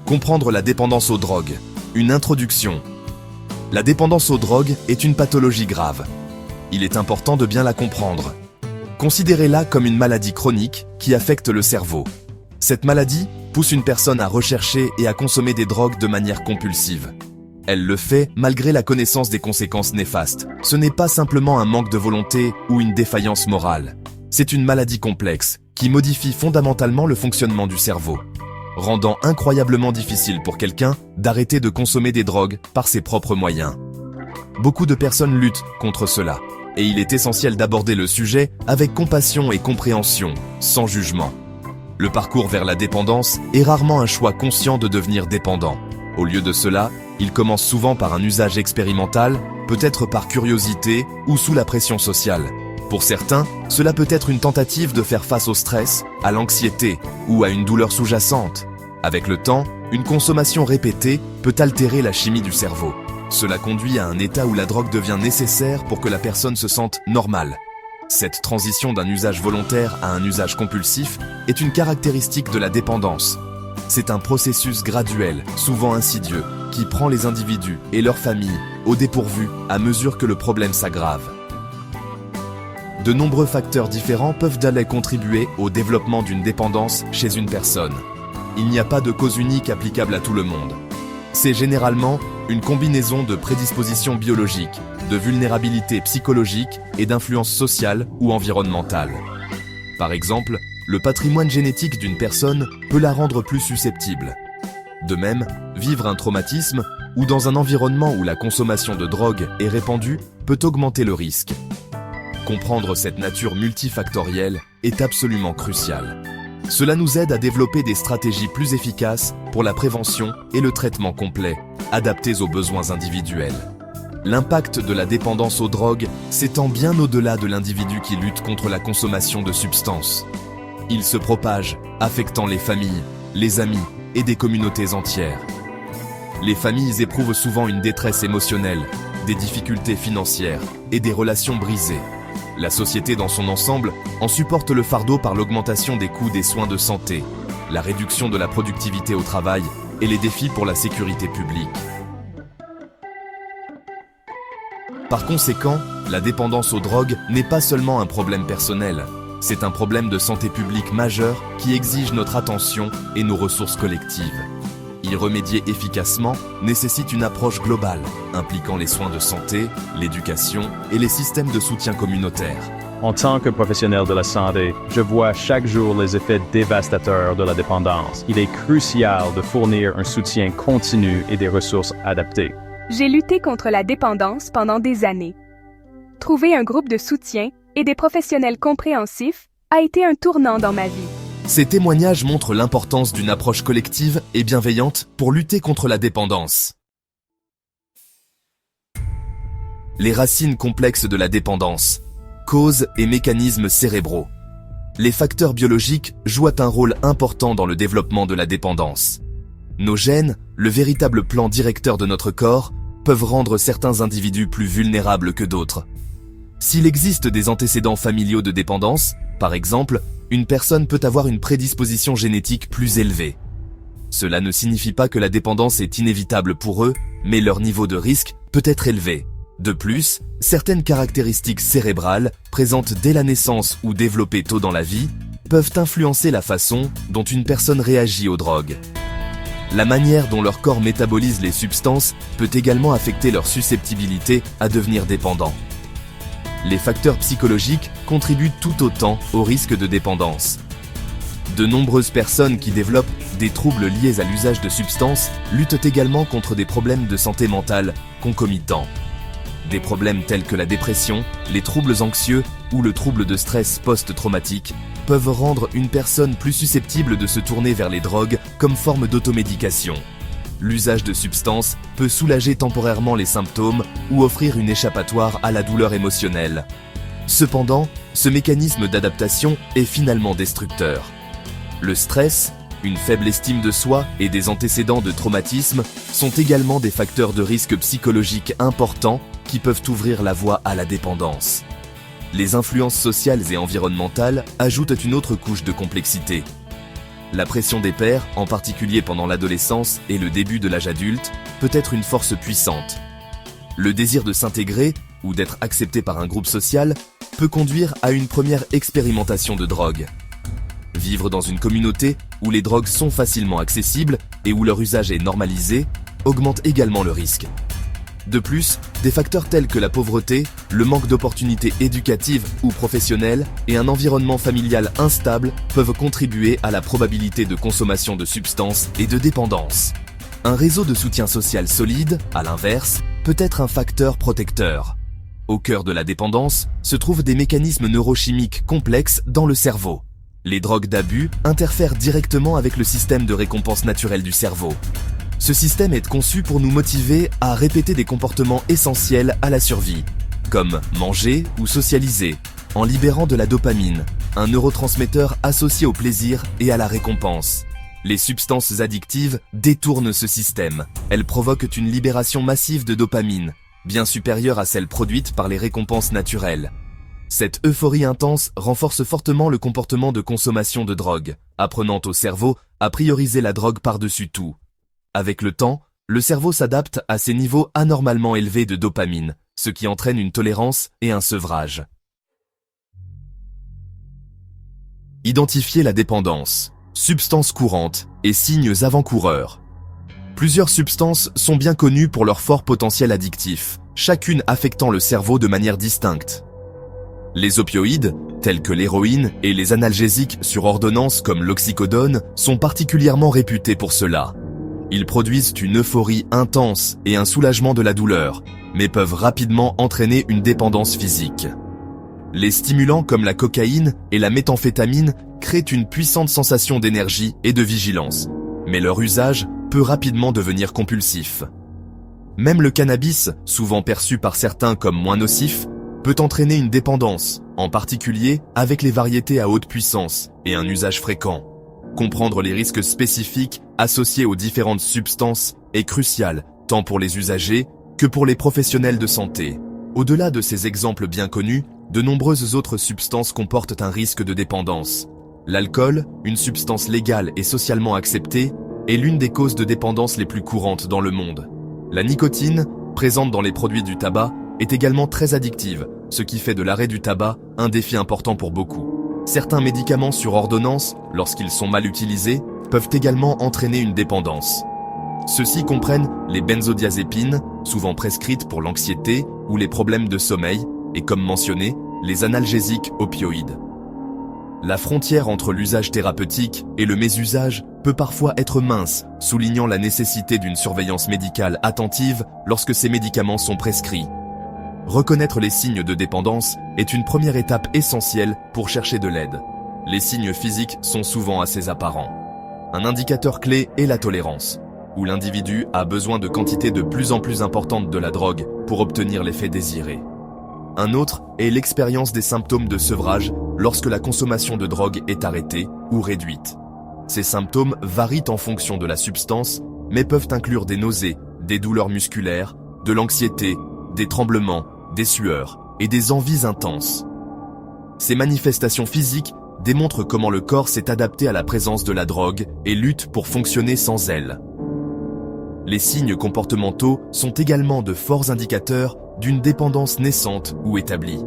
Comprendre la dépendance aux drogues. Une introduction. La dépendance aux drogues est une pathologie grave. Il est important de bien la comprendre. Considérez-la comme une maladie chronique qui affecte le cerveau. Cette maladie pousse une personne à rechercher et à consommer des drogues de manière compulsive. Elle le fait malgré la connaissance des conséquences néfastes. Ce n'est pas simplement un manque de volonté ou une défaillance morale. C'est une maladie complexe qui modifie fondamentalement le fonctionnement du cerveau, rendant incroyablement difficile pour quelqu'un d'arrêter de consommer des drogues par ses propres moyens. Beaucoup de personnes luttent contre cela, et il est essentiel d'aborder le sujet avec compassion et compréhension, sans jugement. Le parcours vers la dépendance est rarement un choix conscient de devenir dépendant. Au lieu de cela, il commence souvent par un usage expérimental, peut-être par curiosité ou sous la pression sociale. Pour certains, cela peut être une tentative de faire face au stress, à l'anxiété ou à une douleur sous-jacente. Avec le temps, une consommation répétée peut altérer la chimie du cerveau. Cela conduit à un état où la drogue devient nécessaire pour que la personne se sente normale. Cette transition d'un usage volontaire à un usage compulsif est une caractéristique de la dépendance. C'est un processus graduel, souvent insidieux, qui prend les individus et leurs familles au dépourvu à mesure que le problème s'aggrave. De nombreux facteurs différents peuvent d'ailleurs contribuer au développement d'une dépendance chez une personne. Il n'y a pas de cause unique applicable à tout le monde. C'est généralement une combinaison de prédispositions biologiques, de vulnérabilité psychologique et d'influences sociales ou environnementales. Par exemple, le patrimoine génétique d'une personne peut la rendre plus susceptible. De même, vivre un traumatisme ou dans un environnement où la consommation de drogue est répandue peut augmenter le risque. Comprendre cette nature multifactorielle est absolument crucial. Cela nous aide à développer des stratégies plus efficaces pour la prévention et le traitement complet, adaptés aux besoins individuels. L'impact de la dépendance aux drogues s'étend bien au-delà de l'individu qui lutte contre la consommation de substances. Il se propage, affectant les familles, les amis et des communautés entières. Les familles éprouvent souvent une détresse émotionnelle, des difficultés financières et des relations brisées. La société dans son ensemble en supporte le fardeau par l'augmentation des coûts des soins de santé, la réduction de la productivité au travail et les défis pour la sécurité publique. Par conséquent, la dépendance aux drogues n'est pas seulement un problème personnel, c'est un problème de santé publique majeur qui exige notre attention et nos ressources collectives. Y remédier efficacement nécessite une approche globale, impliquant les soins de santé, l'éducation et les systèmes de soutien communautaire. En tant que professionnel de la santé, je vois chaque jour les effets dévastateurs de la dépendance. Il est crucial de fournir un soutien continu et des ressources adaptées. J'ai lutté contre la dépendance pendant des années. Trouver un groupe de soutien et des professionnels compréhensifs a été un tournant dans ma vie. Ces témoignages montrent l'importance d'une approche collective et bienveillante pour lutter contre la dépendance. Les racines complexes de la dépendance, causes et mécanismes cérébraux. Les facteurs biologiques jouent un rôle important dans le développement de la dépendance. Nos gènes, le véritable plan directeur de notre corps, peuvent rendre certains individus plus vulnérables que d'autres. S'il existe des antécédents familiaux de dépendance, par exemple, une personne peut avoir une prédisposition génétique plus élevée. Cela ne signifie pas que la dépendance est inévitable pour eux, mais leur niveau de risque peut être élevé. De plus, certaines caractéristiques cérébrales, présentes dès la naissance ou développées tôt dans la vie, peuvent influencer la façon dont une personne réagit aux drogues. La manière dont leur corps métabolise les substances peut également affecter leur susceptibilité à devenir dépendant. Les facteurs psychologiques contribuent tout autant au risque de dépendance. De nombreuses personnes qui développent des troubles liés à l'usage de substances luttent également contre des problèmes de santé mentale concomitants. Des problèmes tels que la dépression, les troubles anxieux ou le trouble de stress post-traumatique peuvent rendre une personne plus susceptible de se tourner vers les drogues comme forme d'automédication. L'usage de substances peut soulager temporairement les symptômes ou offrir une échappatoire à la douleur émotionnelle. Cependant, ce mécanisme d'adaptation est finalement destructeur. Le stress, une faible estime de soi et des antécédents de traumatisme sont également des facteurs de risque psychologique importants qui peuvent ouvrir la voie à la dépendance. Les influences sociales et environnementales ajoutent une autre couche de complexité. La pression des pairs, en particulier pendant l'adolescence et le début de l'âge adulte, peut être une force puissante. Le désir de s'intégrer ou d'être accepté par un groupe social peut conduire à une première expérimentation de drogue. Vivre dans une communauté où les drogues sont facilement accessibles et où leur usage est normalisé augmente également le risque. De plus, des facteurs tels que la pauvreté, le manque d'opportunités éducatives ou professionnelles et un environnement familial instable peuvent contribuer à la probabilité de consommation de substances et de dépendance. Un réseau de soutien social solide, à l'inverse, peut être un facteur protecteur. Au cœur de la dépendance se trouvent des mécanismes neurochimiques complexes dans le cerveau. Les drogues d'abus interfèrent directement avec le système de récompense naturelle du cerveau. Ce système est conçu pour nous motiver à répéter des comportements essentiels à la survie, comme manger ou socialiser, en libérant de la dopamine, un neurotransmetteur associé au plaisir et à la récompense. Les substances addictives détournent ce système. Elles provoquent une libération massive de dopamine, bien supérieure à celle produite par les récompenses naturelles. Cette euphorie intense renforce fortement le comportement de consommation de drogue, apprenant au cerveau à prioriser la drogue par-dessus tout. Avec le temps, le cerveau s'adapte à ces niveaux anormalement élevés de dopamine, ce qui entraîne une tolérance et un sevrage. Identifier la dépendance, substances courantes et signes avant-coureurs. Plusieurs substances sont bien connues pour leur fort potentiel addictif, chacune affectant le cerveau de manière distincte. Les opioïdes, tels que l'héroïne, et les analgésiques sur ordonnance comme l'oxycodone, sont particulièrement réputés pour cela. Ils produisent une euphorie intense et un soulagement de la douleur, mais peuvent rapidement entraîner une dépendance physique. Les stimulants comme la cocaïne et la méthamphétamine créent une puissante sensation d'énergie et de vigilance, mais leur usage peut rapidement devenir compulsif. Même le cannabis, souvent perçu par certains comme moins nocif, peut entraîner une dépendance, en particulier avec les variétés à haute puissance et un usage fréquent. Comprendre les risques spécifiques associés aux différentes substances est crucial, tant pour les usagers que pour les professionnels de santé. Au-delà de ces exemples bien connus, de nombreuses autres substances comportent un risque de dépendance. L'alcool, une substance légale et socialement acceptée, est l'une des causes de dépendance les plus courantes dans le monde. La nicotine, présente dans les produits du tabac, est également très addictive, ce qui fait de l'arrêt du tabac un défi important pour beaucoup. Certains médicaments sur ordonnance, lorsqu'ils sont mal utilisés, peuvent également entraîner une dépendance. Ceux-ci comprennent les benzodiazépines, souvent prescrites pour l'anxiété ou les problèmes de sommeil, et comme mentionné, les analgésiques opioïdes. La frontière entre l'usage thérapeutique et le mésusage peut parfois être mince, soulignant la nécessité d'une surveillance médicale attentive lorsque ces médicaments sont prescrits. Reconnaître les signes de dépendance est une première étape essentielle pour chercher de l'aide. Les signes physiques sont souvent assez apparents. Un indicateur clé est la tolérance, où l'individu a besoin de quantités de plus en plus importantes de la drogue pour obtenir l'effet désiré. Un autre est l'expérience des symptômes de sevrage lorsque la consommation de drogue est arrêtée ou réduite. Ces symptômes varient en fonction de la substance, mais peuvent inclure des nausées, des douleurs musculaires, de l'anxiété, des tremblements, des sueurs et des envies intenses. Ces manifestations physiques démontrent comment le corps s'est adapté à la présence de la drogue et lutte pour fonctionner sans elle. Les signes comportementaux sont également de forts indicateurs d'une dépendance naissante ou établie.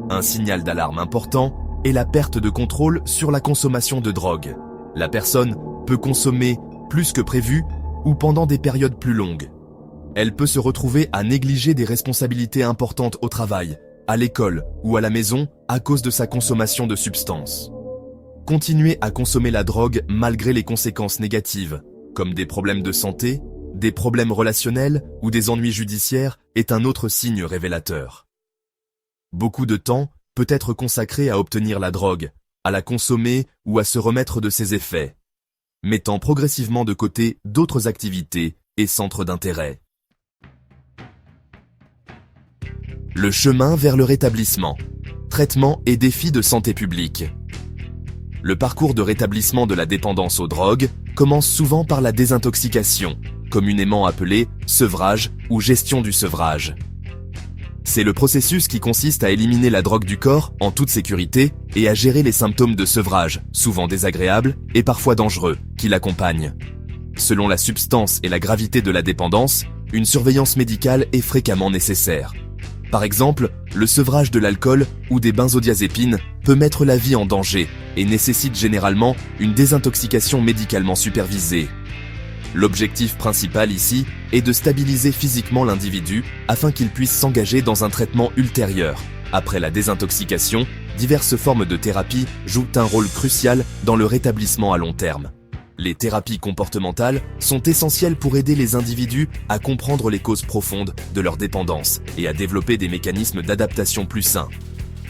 Un signal d'alarme important est la perte de contrôle sur la consommation de drogue. La personne peut consommer plus que prévu ou pendant des périodes plus longues. Elle peut se retrouver à négliger des responsabilités importantes au travail, à l'école ou à la maison à cause de sa consommation de substances. Continuer à consommer la drogue malgré les conséquences négatives, comme des problèmes de santé, des problèmes relationnels ou des ennuis judiciaires, est un autre signe révélateur. Beaucoup de temps peut être consacré à obtenir la drogue, à la consommer ou à se remettre de ses effets, mettant progressivement de côté d'autres activités et centres d'intérêt. Le chemin vers le rétablissement. Traitement et défis de santé publique. Le parcours de rétablissement de la dépendance aux drogues commence souvent par la désintoxication, communément appelée sevrage ou gestion du sevrage. C'est le processus qui consiste à éliminer la drogue du corps en toute sécurité et à gérer les symptômes de sevrage, souvent désagréables et parfois dangereux, qui l'accompagnent. Selon la substance et la gravité de la dépendance, une surveillance médicale est fréquemment nécessaire. Par exemple, le sevrage de l'alcool ou des benzodiazépines peut mettre la vie en danger et nécessite généralement une désintoxication médicalement supervisée. L'objectif principal ici est de stabiliser physiquement l'individu afin qu'il puisse s'engager dans un traitement ultérieur. Après la désintoxication, diverses formes de thérapie jouent un rôle crucial dans le rétablissement à long terme. Les thérapies comportementales sont essentielles pour aider les individus à comprendre les causes profondes de leur dépendance et à développer des mécanismes d'adaptation plus sains.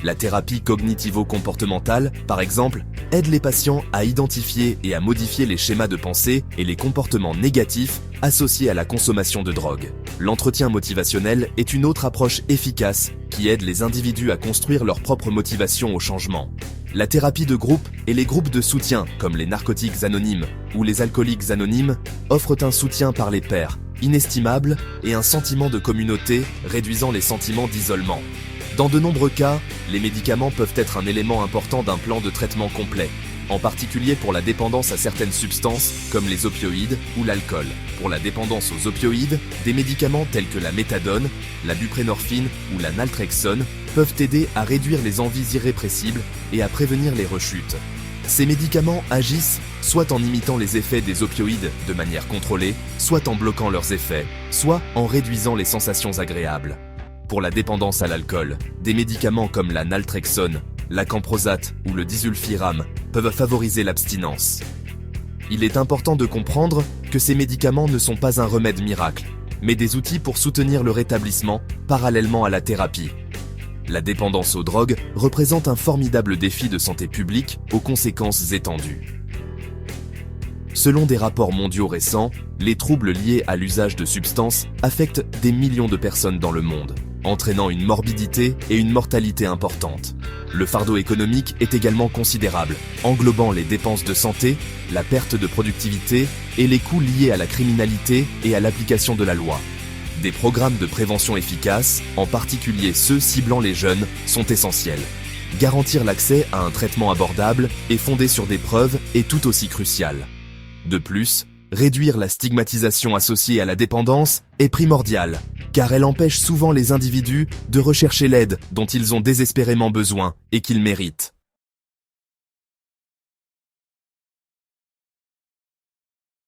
La thérapie cognitivo-comportementale, par exemple, aide les patients à identifier et à modifier les schémas de pensée et les comportements négatifs associés à la consommation de drogue. L'entretien motivationnel est une autre approche efficace qui aide les individus à construire leur propre motivation au changement. La thérapie de groupe et les groupes de soutien, comme les narcotiques anonymes ou les alcooliques anonymes, offrent un soutien par les pairs, inestimable, et un sentiment de communauté, réduisant les sentiments d'isolement. Dans de nombreux cas, les médicaments peuvent être un élément important d'un plan de traitement complet, en particulier pour la dépendance à certaines substances comme les opioïdes ou l'alcool. Pour la dépendance aux opioïdes, des médicaments tels que la méthadone, la buprenorphine ou la naltrexone peuvent aider à réduire les envies irrépressibles et à prévenir les rechutes. Ces médicaments agissent soit en imitant les effets des opioïdes de manière contrôlée, soit en bloquant leurs effets, soit en réduisant les sensations agréables. Pour la dépendance à l'alcool, des médicaments comme la naltrexone, la camprosate ou le disulfiram peuvent favoriser l'abstinence. Il est important de comprendre que ces médicaments ne sont pas un remède miracle, mais des outils pour soutenir le rétablissement parallèlement à la thérapie. La dépendance aux drogues représente un formidable défi de santé publique aux conséquences étendues. Selon des rapports mondiaux récents, les troubles liés à l'usage de substances affectent des millions de personnes dans le monde, entraînant une morbidité et une mortalité importantes. Le fardeau économique est également considérable, englobant les dépenses de santé, la perte de productivité et les coûts liés à la criminalité et à l'application de la loi. Des programmes de prévention efficaces, en particulier ceux ciblant les jeunes, sont essentiels. Garantir l'accès à un traitement abordable et fondé sur des preuves est tout aussi crucial. De plus, réduire la stigmatisation associée à la dépendance est primordial, car elle empêche souvent les individus de rechercher l'aide dont ils ont désespérément besoin et qu'ils méritent.